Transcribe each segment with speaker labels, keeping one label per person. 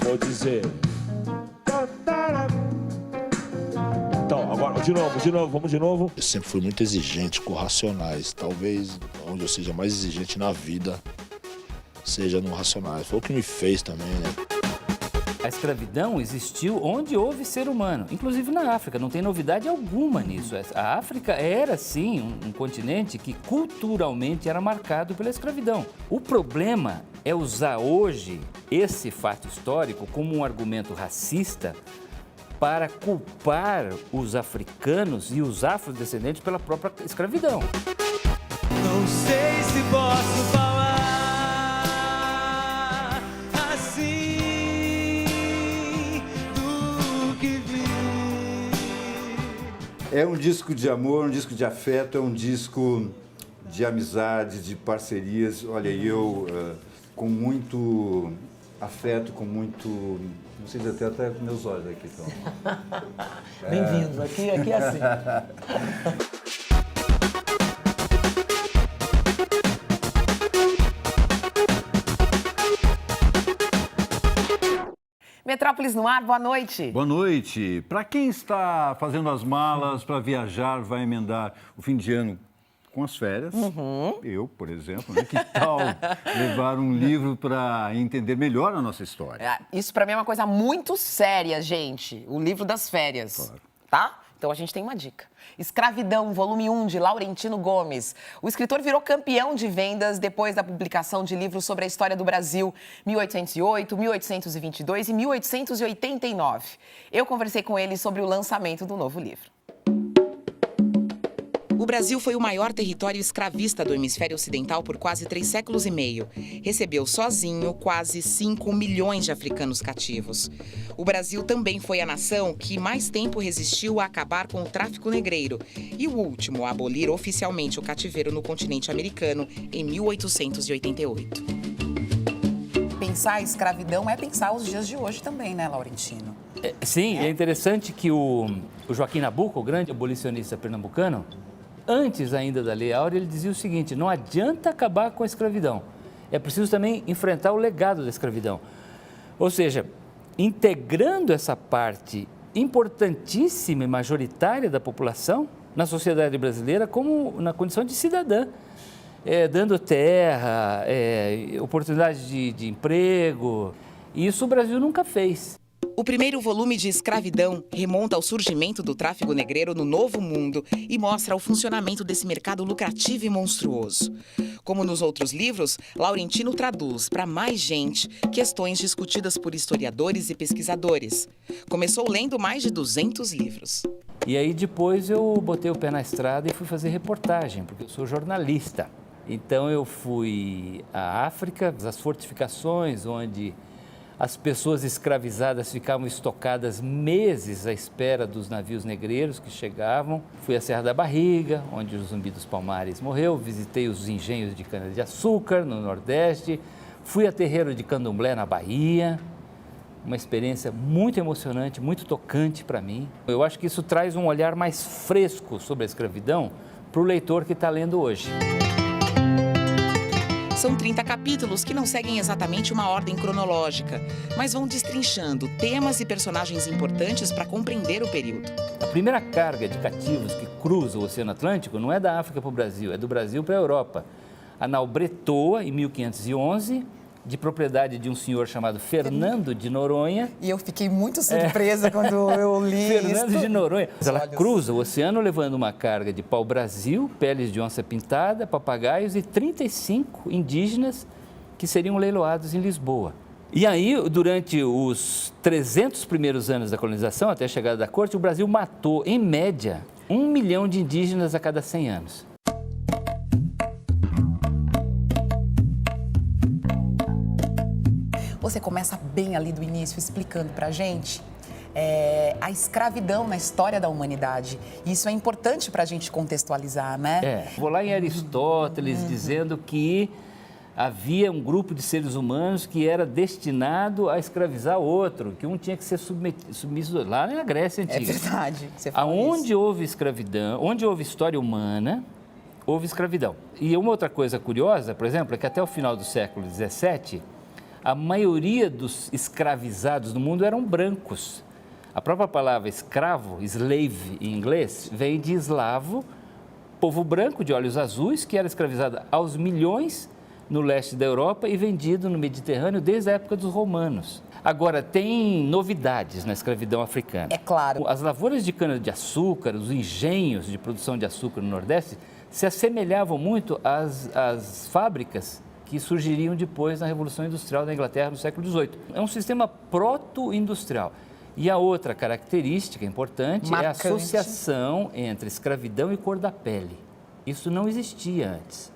Speaker 1: vou dizer. Então, agora, vamos de novo.
Speaker 2: Eu sempre fui muito exigente com Racionais. Talvez onde eu seja mais exigente na vida seja no Racionais. Foi o que me fez também, né?
Speaker 3: A escravidão existiu onde houve ser humano, inclusive na África, não tem novidade alguma nisso. A África era, sim, um continente que culturalmente era marcado pela escravidão. O problema é usar hoje esse fato histórico como um argumento racista para culpar os africanos e os afrodescendentes pela própria escravidão.
Speaker 4: Não sei se posso falar assim do que vi.
Speaker 5: É um disco de amor, um disco de afeto, é um disco de amizade, de parcerias. Olha, eu com muito afeto, com muito... Não sei dizer, até com meus olhos aqui estão.
Speaker 6: Bem-vindo, aqui é assim.
Speaker 7: Metrópolis no ar, boa noite.
Speaker 8: Boa noite. Para quem está fazendo as malas para viajar, vai emendar o fim de ano com as férias, eu, por exemplo, né? Que tal levar um livro para entender melhor a nossa história?
Speaker 7: Isso para mim é uma coisa muito séria, gente. O livro das férias, claro. Tá? Então a gente tem uma dica. Escravidão, volume 1, de Laurentino Gomes. O escritor virou campeão de vendas depois da publicação de livros sobre a história do Brasil, 1808, 1822 e 1889. Eu conversei com ele sobre o lançamento do novo livro. O Brasil foi o maior território escravista do hemisfério ocidental por quase 3 séculos e meio. Recebeu sozinho quase 5 milhões de africanos cativos. O Brasil também foi a nação que mais tempo resistiu a acabar com o tráfico negreiro e o último a abolir oficialmente o cativeiro no continente americano em 1888. Pensar a escravidão é pensar os dias de hoje também, né, Laurentino?
Speaker 3: Sim, é interessante que o Joaquim Nabuco, o grande abolicionista pernambucano, antes ainda da Lei Áurea, ele dizia o seguinte: não adianta acabar com a escravidão, é preciso também enfrentar o legado da escravidão. Ou seja, integrando essa parte importantíssima e majoritária da população na sociedade brasileira como na condição de cidadã, dando terra, oportunidades de emprego. E isso o Brasil nunca fez.
Speaker 7: O primeiro volume de Escravidão remonta ao surgimento do tráfico negreiro no Novo Mundo e mostra o funcionamento desse mercado lucrativo e monstruoso. Como nos outros livros, Laurentino traduz para mais gente questões discutidas por historiadores e pesquisadores. Começou lendo mais de 200 livros.
Speaker 3: E aí depois eu botei o pé na estrada e fui fazer reportagem, porque eu sou jornalista. Então eu fui à África, às fortificações onde as pessoas escravizadas ficavam estocadas meses à espera dos navios negreiros que chegavam. Fui à Serra da Barriga, onde o Zumbi dos Palmares morreu. Visitei os engenhos de cana-de-açúcar no Nordeste. Fui a terreiro de Candomblé na Bahia. Uma experiência muito emocionante, muito tocante para mim. Eu acho que isso traz um olhar mais fresco sobre a escravidão para o leitor que está lendo hoje.
Speaker 7: São 30 capítulos que não seguem exatamente uma ordem cronológica, mas vão destrinchando temas e personagens importantes para compreender o período.
Speaker 3: A primeira carga de cativos que cruza o Oceano Atlântico não é da África para o Brasil, é do Brasil para a Europa. A nau Bretoa, em 1511, de propriedade de um senhor chamado Fernando de Noronha.
Speaker 7: E eu fiquei muito surpresa quando eu li
Speaker 3: Fernando
Speaker 7: isso.
Speaker 3: de Noronha. Ela cruza o oceano levando uma carga de pau-brasil, peles de onça pintada, papagaios e 35 indígenas que seriam leiloados em Lisboa. E aí, durante os 300 primeiros anos da colonização, até a chegada da corte, o Brasil matou, em média, 1 milhão de indígenas a cada 100 anos.
Speaker 7: Você começa bem ali do início, explicando pra gente a escravidão na história da humanidade. Isso é importante pra gente contextualizar, né?
Speaker 3: Vou lá em Aristóteles dizendo que havia um grupo de seres humanos que era destinado a escravizar outro, que um tinha que ser submisso lá na Grécia Antiga.
Speaker 7: É verdade. Você fala
Speaker 3: Aonde
Speaker 7: isso.
Speaker 3: houve escravidão, onde houve história humana, houve escravidão. E uma outra coisa curiosa, por exemplo, é que até o final do século XVII, a maioria dos escravizados no mundo eram brancos. A própria palavra escravo, slave em inglês, vem de eslavo, povo branco de olhos azuis, que era escravizado aos milhões no leste da Europa e vendido no Mediterrâneo desde a época dos romanos. Agora, tem novidades na escravidão africana.
Speaker 7: É claro.
Speaker 3: As lavouras de cana-de-açúcar, os engenhos de produção de açúcar no Nordeste, se assemelhavam muito às fábricas que surgiriam depois na Revolução Industrial da Inglaterra no século XVIII. É um sistema proto-industrial. E a outra característica importante é a associação entre escravidão e cor da pele. Isso não existia antes.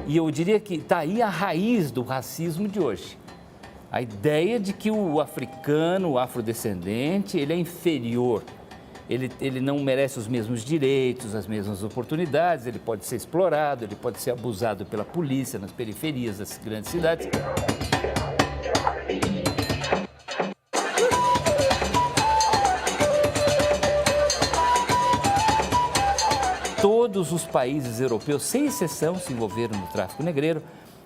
Speaker 3: E eu diria que está aí a raiz do racismo de hoje. A ideia de que o africano, o afrodescendente, ele é inferior. Ele não merece os mesmos direitos, as mesmas oportunidades, ele pode ser explorado, ele pode ser abusado pela polícia nas periferias das grandes cidades. Todos os países europeus, sem exceção, se envolveram no tráfico negreiro.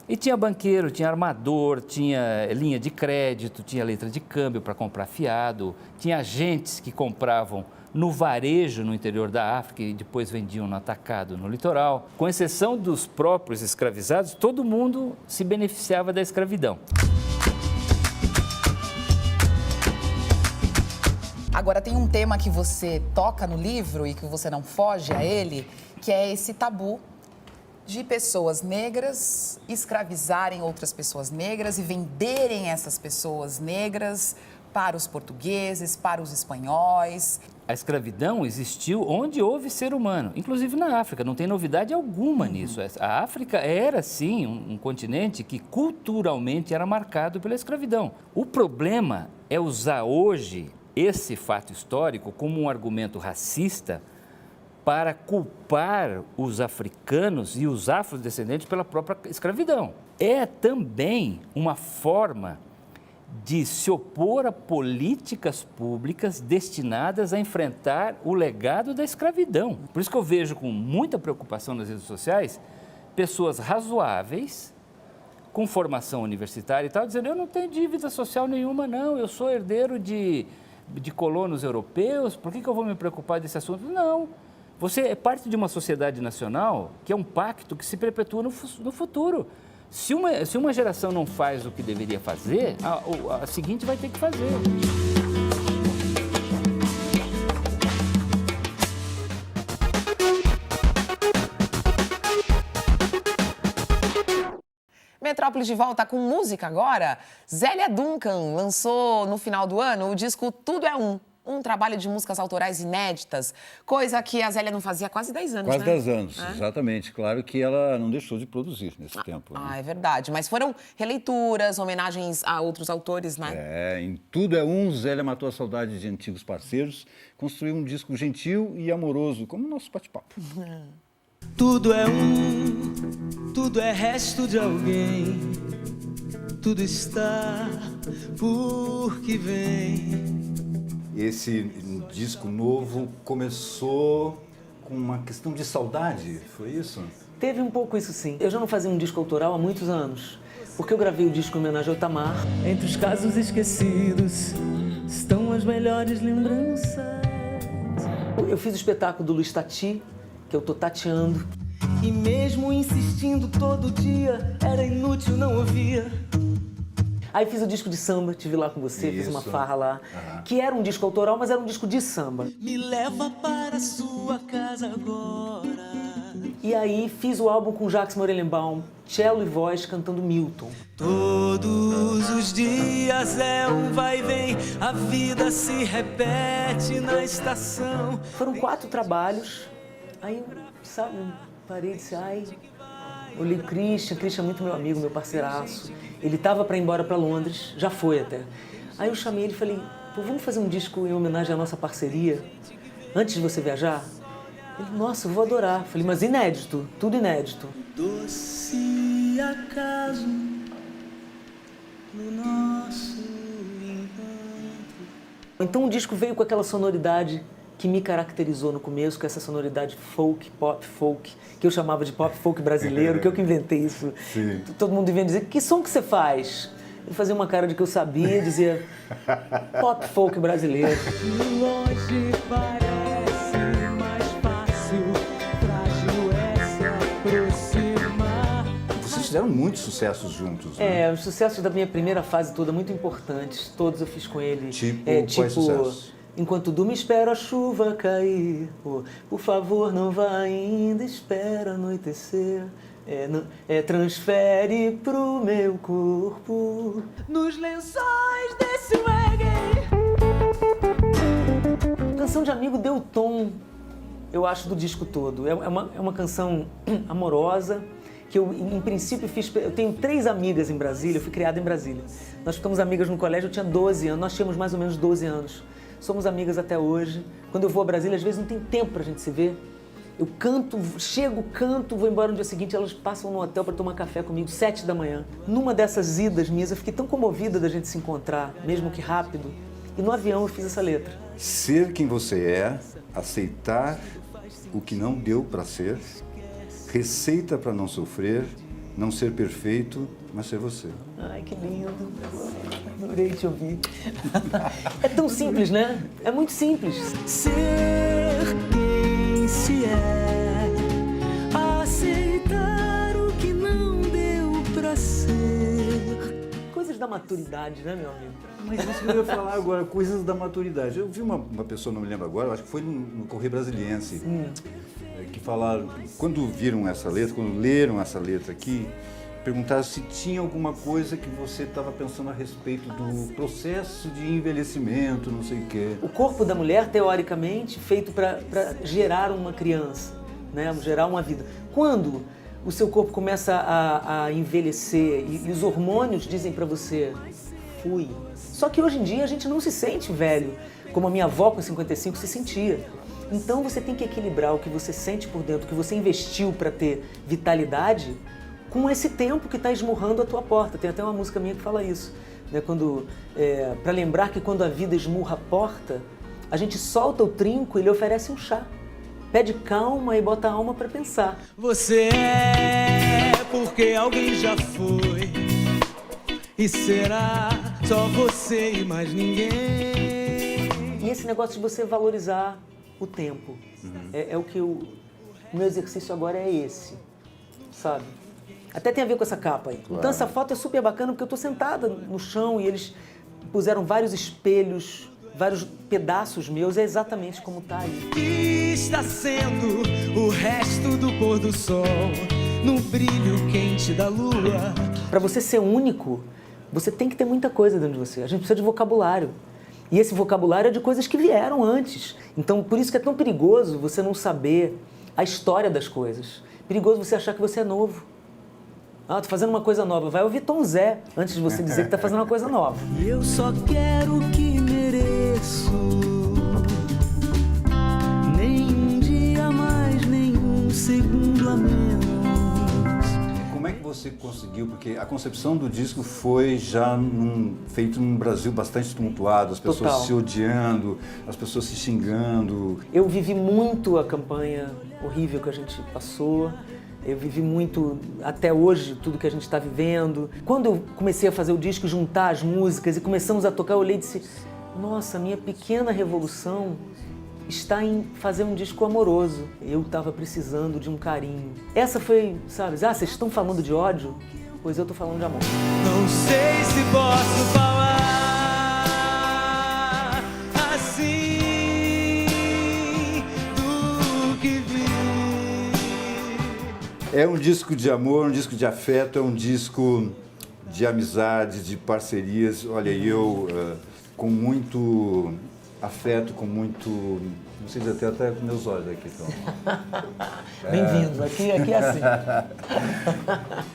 Speaker 3: E tinha banqueiro, tinha armador, tinha linha de crédito, tinha letra de câmbio para comprar fiado, tinha agentes que compravam no varejo no interior da África e depois vendiam no atacado no litoral. Com exceção dos próprios escravizados, todo mundo se beneficiava da escravidão.
Speaker 7: Agora, tem um tema que você toca no livro e que você não foge a ele, que é esse tabu de pessoas negras escravizarem outras pessoas negras e venderem essas pessoas negras para os portugueses, para os espanhóis.
Speaker 3: A escravidão existiu onde houve ser humano, inclusive na África, não tem novidade alguma nisso. A África era, sim, um continente que culturalmente era marcado pela escravidão. O problema é usar hoje esse fato histórico como um argumento racista para culpar os africanos e os afrodescendentes pela própria escravidão. É também uma forma de se opor a políticas públicas destinadas a enfrentar o legado da escravidão. Por isso que eu vejo com muita preocupação nas redes sociais pessoas razoáveis, com formação universitária e tal, dizendo: eu não tenho dívida social nenhuma, não, eu sou herdeiro de colonos europeus, por que eu vou me preocupar desse assunto? Não. Você é parte de uma sociedade nacional que é um pacto que se perpetua no futuro. Se uma geração não faz o que deveria fazer, a seguinte vai ter que fazer.
Speaker 7: Metrópole de volta com música agora. Zélia Duncan lançou no final do ano o disco Tudo é um trabalho de músicas autorais inéditas, coisa que a Zélia não fazia há quase 10 anos,
Speaker 8: Quase
Speaker 7: né?
Speaker 8: 10 anos, exatamente. Claro que ela não deixou de produzir nesse tempo. Né?
Speaker 7: É verdade. Mas foram releituras, homenagens a outros autores, né?
Speaker 8: Em Tudo é Zélia matou a saudade de antigos parceiros, construiu um disco gentil e amoroso, como o nosso bate-papo.
Speaker 4: Tudo é tudo é resto de alguém, tudo está por que vem.
Speaker 5: Esse disco novo começou com uma questão de saudade, foi isso?
Speaker 6: Teve um pouco isso, sim. Eu já não fazia um disco autoral há muitos anos, porque eu gravei o disco em homenagem ao Itamar.
Speaker 4: Entre os casos esquecidos estão as melhores lembranças.
Speaker 6: Eu fiz o espetáculo do Luiz Tati, que eu tô tateando.
Speaker 4: E mesmo insistindo todo dia, era inútil, não ouvia.
Speaker 6: Aí fiz o disco de samba, tive lá com você, fiz uma farra lá, que era um disco autoral, mas era um disco de samba.
Speaker 4: Me leva para sua casa agora.
Speaker 6: E aí fiz o álbum com Jacques Morelenbaum, cello e voz, cantando Milton.
Speaker 4: Todos os dias é um vai e vem, a vida se repete na estação.
Speaker 6: Foram 4 trabalhos, aí, sabe, parei e disse, olhei o Christian é muito meu amigo, meu parceiraço. Ele tava para ir embora para Londres, já foi até. Aí eu chamei ele e falei, pô, vamos fazer um disco em homenagem à nossa parceria, antes de você viajar? Ele, nossa, eu vou adorar. Falei, mas inédito, tudo inédito.
Speaker 4: Doce acaso no nosso encontro.
Speaker 6: Então o disco veio com aquela sonoridade que me caracterizou no começo, com essa sonoridade folk, pop folk, que eu chamava de pop folk brasileiro, que eu que inventei isso.
Speaker 5: Sim.
Speaker 6: Todo mundo vinha dizer, que som que você faz? Eu fazia uma cara de que eu sabia, dizia pop folk brasileiro.
Speaker 4: Longe parece mais fácil, frágil é se aproximar.
Speaker 5: Vocês fizeram muitos sucessos juntos, né?
Speaker 6: É, os sucessos da minha primeira fase toda, muito importantes. Todos eu fiz com ele.
Speaker 5: Quais sucessos?
Speaker 6: Enquanto durmo espero a chuva cair, por favor não vá ainda, espera anoitecer. Transfere pro meu corpo
Speaker 4: Nos lençóis desse reggae.
Speaker 6: Canção de Amigo deu o tom, eu acho, do disco todo. É uma canção amorosa, que eu, em princípio, fiz... Eu tenho 3 amigas em Brasília, eu fui criada em Brasília. Nós ficamos amigas no colégio, eu tinha 12 anos, nós tínhamos mais ou menos 12 anos. Somos amigas até hoje. Quando eu vou a Brasília, às vezes não tem tempo pra gente se ver. Eu canto, chego, canto, vou embora no dia seguinte, elas passam no hotel para tomar café comigo, 7 da manhã. Numa dessas idas minhas, eu fiquei tão comovida da gente se encontrar, mesmo que rápido, e no avião eu fiz essa letra.
Speaker 5: Ser quem você é, aceitar o que não deu para ser, receita para não sofrer, não ser perfeito, mas ser você.
Speaker 6: Ai, que lindo. Adorei te ouvir. É tão simples, né? É muito simples.
Speaker 4: Ser quem se é, aceitar o que não deu pra ser.
Speaker 6: Coisas da maturidade, né, meu amigo?
Speaker 5: Mas isso que eu ia falar agora, coisas da maturidade. Eu vi uma pessoa, não me lembro agora, acho que foi no Correio Brasiliense, que falaram, quando viram essa letra, quando leram essa letra aqui, perguntaram se tinha alguma coisa que você estava pensando a respeito do processo de envelhecimento, não sei o quê.
Speaker 6: O corpo da mulher, teoricamente, feito para gerar uma criança, né? Gerar uma vida. Quando o seu corpo começa a envelhecer e os hormônios dizem para você, fui. Só que hoje em dia a gente não se sente velho, como a minha avó com 55 se sentia. Então você tem que equilibrar o que você sente por dentro, o que você investiu para ter vitalidade, com esse tempo que está esmurrando a tua porta. Tem até uma música minha que fala isso, né? Para lembrar que quando a vida esmurra a porta, a gente solta o trinco e ele oferece um chá. Pede calma e bota a alma para pensar.
Speaker 4: Você é porque alguém já foi, e será só você e mais ninguém.
Speaker 6: E esse negócio de você valorizar o tempo, é o que o meu exercício agora é esse, sabe? Até tem a ver com essa capa aí. Claro. Então essa foto é super bacana porque eu tô sentada no chão e eles puseram vários espelhos, vários pedaços meus, é exatamente como tá aí.
Speaker 4: E está sendo o resto do pôr do sol, no brilho quente da lua.
Speaker 6: Para você ser único, você tem que ter muita coisa dentro de você. A gente precisa de vocabulário. E esse vocabulário é de coisas que vieram antes. Então, por isso que é tão perigoso você não saber a história das coisas. Perigoso você achar que você é novo. Tô fazendo uma coisa nova. Vai ouvir Tom Zé antes de você dizer que tá fazendo uma coisa nova.
Speaker 4: E eu só quero o que mereço. Nem um dia a mais, nem um segundo a menos.
Speaker 5: Como é que você conseguiu? Porque a concepção do disco foi já feito num Brasil bastante tumultuado, as pessoas se odiando, as pessoas se xingando.
Speaker 6: Eu vivi muito a campanha horrível que a gente passou. Eu vivi muito, até hoje, tudo que a gente está vivendo. Quando eu comecei a fazer o disco, juntar as músicas e começamos a tocar, eu olhei e disse, nossa, minha pequena revolução está em fazer um disco amoroso. Eu estava precisando de um carinho. Essa foi, sabe, vocês estão falando de ódio? Pois eu estou falando de amor.
Speaker 4: Não sei se posso falar assim do que vi.
Speaker 5: É um disco de amor, um disco de afeto, é um disco de amizade, de parcerias. Olha, eu com muito afeto, com muito... Não sei dizer, até com meus olhos aqui estão.
Speaker 6: Bem-vindo, aqui é assim.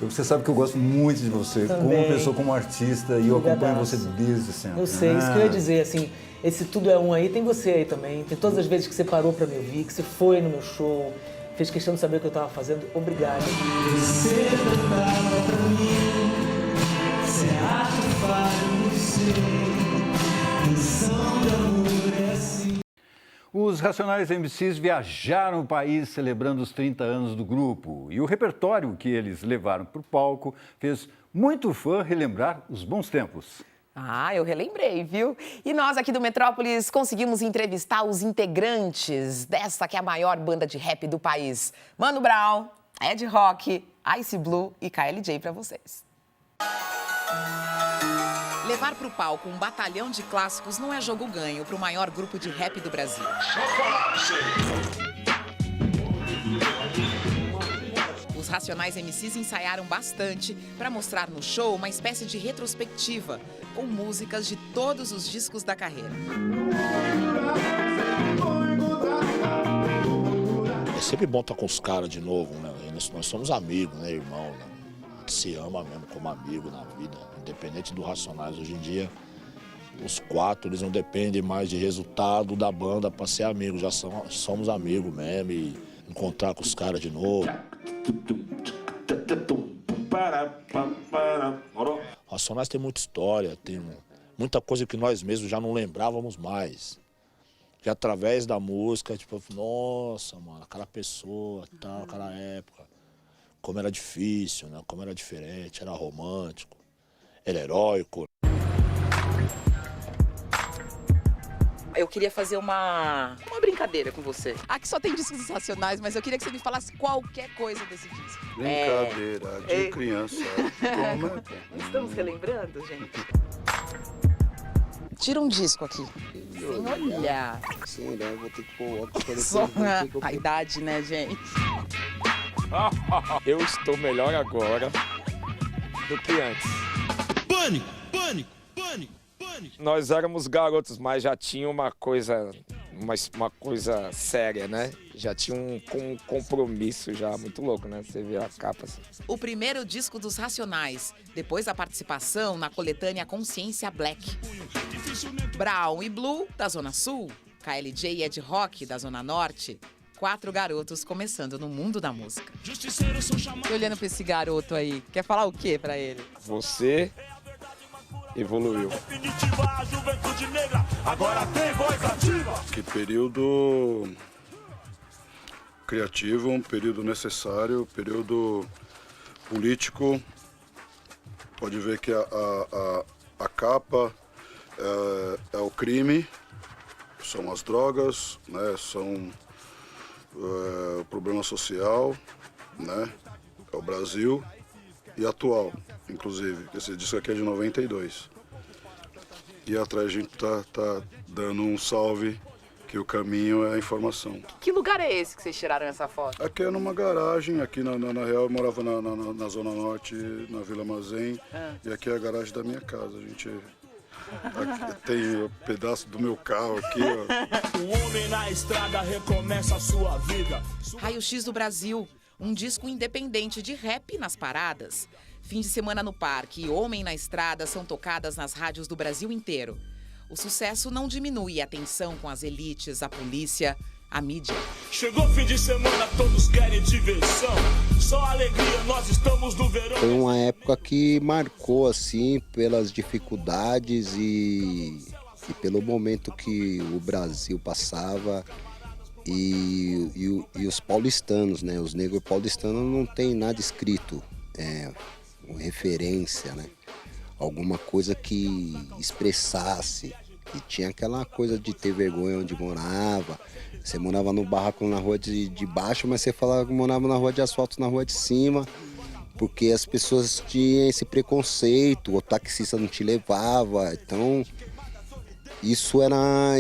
Speaker 5: Você sabe que eu gosto muito de você,
Speaker 6: também.
Speaker 5: como pessoa, como artista, e eu acompanho você desde sempre.
Speaker 6: Eu sei, isso que eu ia dizer, assim, esse Tudo é Um aí, tem você aí também, tem todas as vezes que você parou pra me ouvir, que você foi no meu show, fez questão de saber o que eu estava fazendo. Obrigado.
Speaker 4: Você cantava pra mim, teatro faz você, canção de amor é assim.
Speaker 8: Os Racionais MCs viajaram o país celebrando os 30 anos do grupo. E o repertório que eles levaram para o palco fez muito fã relembrar os bons tempos.
Speaker 9: Ah, eu relembrei, viu? E nós aqui do Metrópolis conseguimos entrevistar os integrantes dessa que é a maior banda de rap do país. Mano Brown, Ed Rock, Ice Blue e KLJ para vocês.
Speaker 7: Levar para o palco um batalhão de clássicos não é jogo ganho para o maior grupo de rap do Brasil. Os Racionais MCs ensaiaram bastante para mostrar no show uma espécie de retrospectiva com músicas de todos os discos da carreira.
Speaker 2: É sempre bom estar com os caras de novo, né? Nós somos amigos, né, irmão? Né? A gente se ama mesmo como amigo na vida, independente do Racionais. Hoje em dia, os quatro, eles não dependem mais de resultado da banda para ser amigos. Já somos amigos mesmo e encontrar com os caras de novo. Racionais tem muita história, tem muita coisa que nós mesmos já não lembrávamos mais. Que através da música, tipo, nossa, mano, aquela pessoa, tal, aquela época, como era difícil, né? Como era diferente, era romântico, era heróico.
Speaker 9: Eu queria fazer uma brincadeira com você. Aqui só tem discos dos Racionais, mas eu queria que você me falasse qualquer coisa desse disco.
Speaker 10: Brincadeira de criança.
Speaker 9: Estamos relembrando, gente? Tira um disco aqui. Sem olhar.
Speaker 10: Sim, né? Vou ter que pôr óculos.
Speaker 9: Só a idade, né, gente?
Speaker 11: Eu estou melhor agora do que antes.
Speaker 4: Pânico, pânico, pânico, pânico.
Speaker 11: Nós éramos garotos, mas já tinha uma coisa séria, né? Já tinha um compromisso já muito louco, né? Você vê a capa assim.
Speaker 7: O primeiro disco dos Racionais, depois da participação na coletânea Consciência Black. Brown e Blue, da Zona Sul. KLJ e Ed Rock, da Zona Norte. 4 garotos começando no mundo da música.
Speaker 9: E olhando pra esse garoto aí, quer falar o quê pra ele?
Speaker 11: Você evoluiu.
Speaker 10: Que período criativo, um período necessário, período político. Pode ver que a capa é o crime, são as drogas, né? São o problema social, né? É o Brasil e atual, inclusive. Esse disco aqui é de 92. E atrás a gente tá dando um salve, que o caminho é a informação.
Speaker 9: Que lugar é esse que vocês tiraram essa foto?
Speaker 10: Aqui é numa garagem, aqui na real eu morava na Zona Norte, na Vila Mazem, e aqui é a garagem da minha casa. A gente aqui tem um pedaço do meu carro aqui, ó.
Speaker 4: Um homem na estrada recomeça a sua vida.
Speaker 7: Raio X do Brasil, um disco independente de rap nas paradas. Fim de semana no parque e Homem na Estrada são tocadas nas rádios do Brasil inteiro. O sucesso não diminui a tensão com as elites, a polícia, a mídia.
Speaker 4: Chegou fim de semana, todos querem diversão. Só alegria, nós estamos no verão.
Speaker 12: Foi uma época que marcou, assim, pelas dificuldades e pelo momento que o Brasil passava. E os paulistanos, né? Os negros paulistanos não tem nada escrito, referência, né? Alguma coisa que expressasse. E tinha aquela coisa de ter vergonha onde morava. Você morava no barraco na rua de baixo, mas você falava que morava na rua de asfalto, na rua de cima, porque as pessoas tinham esse preconceito, o taxista não te levava. Então, isso a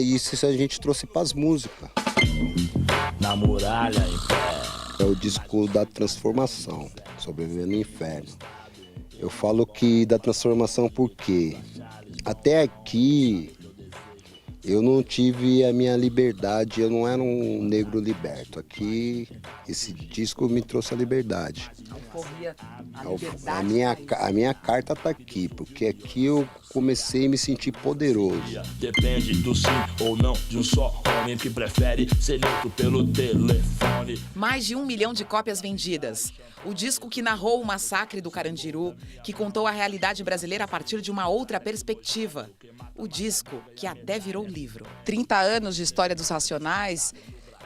Speaker 12: gente trouxe para as músicas.
Speaker 4: Na muralha,
Speaker 12: é o disco da transformação, Sobreviver no Inferno. Eu falo que da transformação porque até aqui eu não tive a minha liberdade, eu não era um negro liberto. Aqui, esse disco me trouxe a liberdade. A minha carta tá aqui, porque aqui eu comecei a me sentir poderoso.
Speaker 4: Depende do sim ou não de um só homem que prefere ser neutro pelo telefone.
Speaker 7: Mais de 1 milhão de cópias vendidas. O disco que narrou o massacre do Carandiru, que contou a realidade brasileira a partir de uma outra perspectiva. O disco que até virou livro. livro.
Speaker 13: 30 anos de história dos Racionais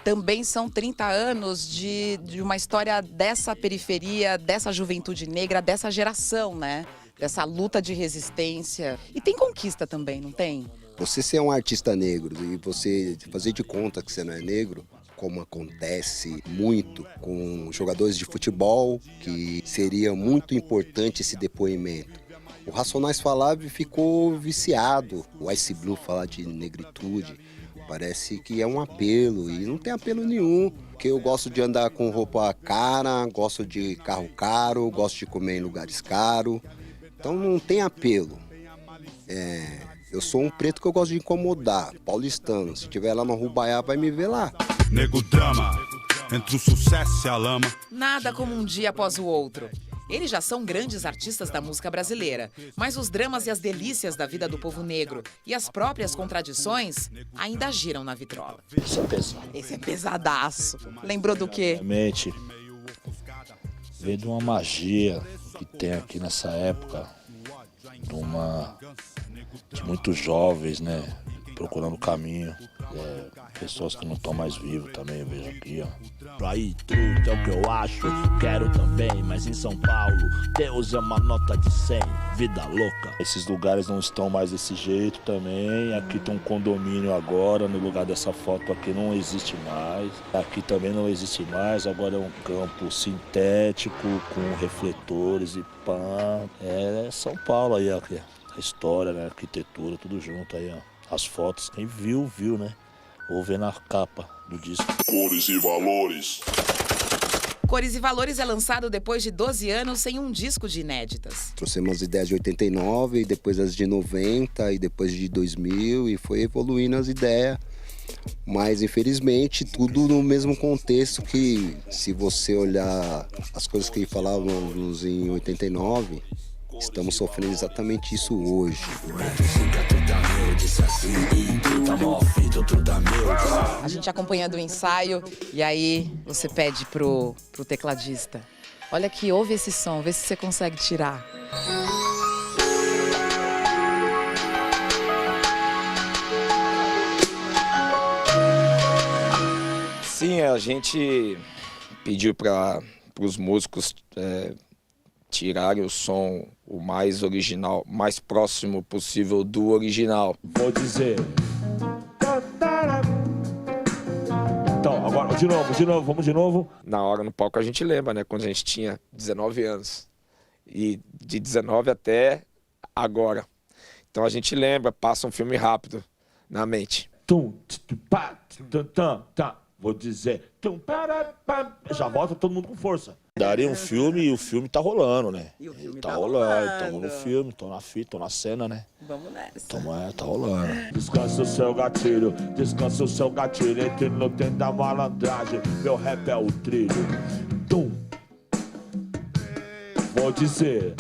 Speaker 13: também são 30 anos de uma história dessa periferia, dessa juventude negra, dessa geração, né? Dessa luta de resistência. E tem conquista também, não tem?
Speaker 12: Você ser um artista negro e você fazer de conta que você não é negro, como acontece muito com jogadores de futebol, que seria muito importante esse depoimento. O Racionais falava e ficou viciado. O Ice Blue falar de negritude, parece que é um apelo, e não tem apelo nenhum. Porque eu gosto de andar com roupa cara, gosto de carro caro, gosto de comer em lugares caros. Então não tem apelo. Eu sou um preto que eu gosto de incomodar, paulistano. Se tiver lá no Rubaiá, vai me ver lá.
Speaker 14: Nego drama, entre o sucesso e a lama.
Speaker 7: Nada como um dia após o outro. Eles já são grandes artistas da música brasileira, mas os dramas e as delícias da vida do povo negro e as próprias contradições ainda giram na vitrola.
Speaker 2: Isso é pesado.
Speaker 7: Esse é pesadaço. Lembrou do quê?
Speaker 2: Realmente, veio de uma magia que tem aqui nessa época, de muitos jovens, né, procurando o caminho. Pessoas que não estão mais vivos também, eu vejo aqui, ó.
Speaker 15: Aí, truque é o que eu acho, quero também, mas em São Paulo, Deus é uma nota de 100, vida louca.
Speaker 2: Esses lugares não estão mais desse jeito também, aqui tem um condomínio agora, no lugar dessa foto aqui não existe mais. Aqui também não existe mais, agora é um campo sintético, com refletores e pã. É São Paulo aí, ó, a história, né, a arquitetura, tudo junto aí, ó. As fotos, quem viu, né? Ou ver na capa do disco.
Speaker 10: Cores e Valores.
Speaker 7: Cores e Valores é lançado depois de 12 anos sem um disco de inéditas.
Speaker 12: Trouxemos as ideias de 89, e depois as de 90, e depois de 2000, e foi evoluindo as ideias. Mas, infelizmente, tudo no mesmo contexto que, se você olhar as coisas que falávamos em 89, estamos sofrendo exatamente isso hoje.
Speaker 7: A gente acompanhando o ensaio e aí você pede pro tecladista: olha aqui, ouve esse som, vê se você consegue tirar.
Speaker 11: Sim, a gente pediu para os músicos tirarem o som o mais original, mais próximo possível do original.
Speaker 1: Vou dizer. Então, agora, vamos de novo.
Speaker 11: Na hora no palco a gente lembra, né? Quando a gente tinha 19 anos. E de 19 até agora. Então a gente lembra, passa um filme rápido na mente.
Speaker 1: Vou dizer. Já volta todo mundo com força.
Speaker 2: Daria um filme e o filme tá rolando, né? E o filme tá rolando. Tamo no filme, tô na fita, tô na cena, né?
Speaker 7: Vamos nessa.
Speaker 2: Tá rolando.
Speaker 1: Descansa o seu gatilho, entre no tempo da malandragem. Meu rap é o trilho. Tum. Vou dizer.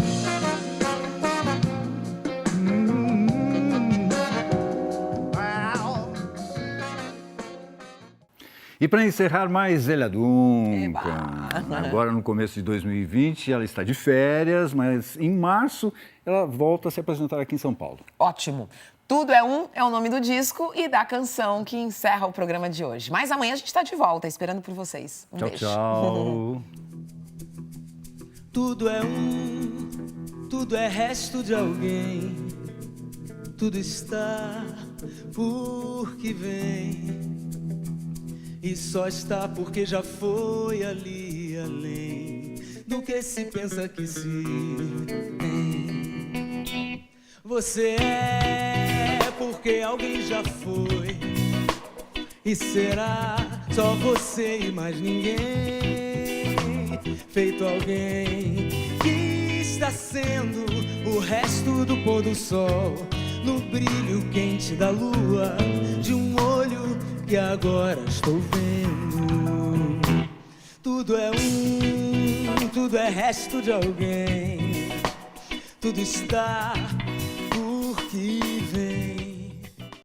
Speaker 8: E para encerrar mais Zélia Duncan, agora no começo de 2020, ela está de férias, mas em março ela volta a se apresentar aqui em São Paulo.
Speaker 9: Ótimo. Tudo é um é o nome do disco e da canção que encerra o programa de hoje. Mas amanhã a gente está de volta, esperando por vocês. Um beijo.
Speaker 8: Tchau.
Speaker 4: Tudo é tudo é resto de alguém. Tudo está por que vem. E só está porque já foi ali além do que se pensa que se tem. Você é porque alguém já foi. E será só você e mais ninguém. Feito alguém que está sendo o resto do pôr do sol, no brilho quente da lua, de um olho que agora estou vendo. Tudo é tudo é resto de alguém. Tudo está